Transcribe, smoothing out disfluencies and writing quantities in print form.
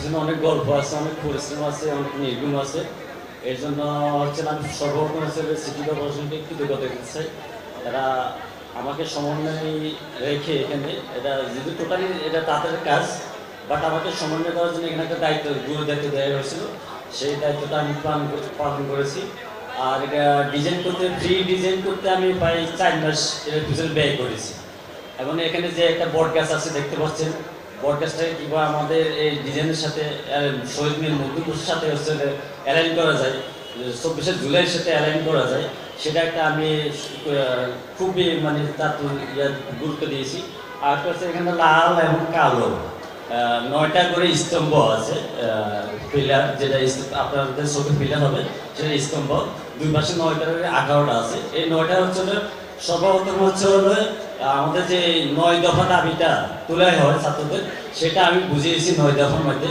পিছনে অনেক গল্প আছে, অনেক পরিশ্রম আছে, অনেক নির্গুণ আছে। এর জন্য হচ্ছে আমি সর্বপ্রথম হিসেবে সিটি কর্পোরেশনকে কৃতজ্ঞতা দিতে চাই। এরা আমাকে সমন্বয় রেখে এখানে, এটা যদি টোটালি এটা তাদের কাজ, বাট আমাকে সমন্বয় করার জন্য এখানে একটা দায়িত্ব, গুরু দায়িত্ব দেওয়া হয়েছিল। সেই দায়িত্বটা আমি পালন করেছি। আর এটা ডিজাইন করতে, ফ্রি ডিজাইন করতে আমি প্রায় 4 মাস এর পিছনে ব্যয় করেছি। এবং এখানে যে একটা বট গাছ আছে দেখতে পাচ্ছেন, বট গাছটাকে কীভাবে আমাদের এই ডিজাইনের সাথে শহীদ মিনার মধ্যপুরের সাথে হচ্ছে অ্যালাইন করা যায়, 24শে জুলাইয়ের সাথে অ্যালাইন করা যায়, সেটা একটা আমি খুবই মানে তার গুরুত্ব দিয়েছি। আর হচ্ছে এখানে লাল এবং কালো 9টা করে স্তম্ভ আছে, পিলার, যেটা আপনাদের চোখে পিলার হবে সেটা স্তম্ভ, দুই পাশে 9টা করে 18টা আছে। এই 9টা হচ্ছে সর্বপ্রথম হচ্ছে আমাদের যে 9 দফা দাবিটা তোলা হয় ছাত্রদের, সেটা আমি বুঝিয়েছি 9 দফার মধ্যে।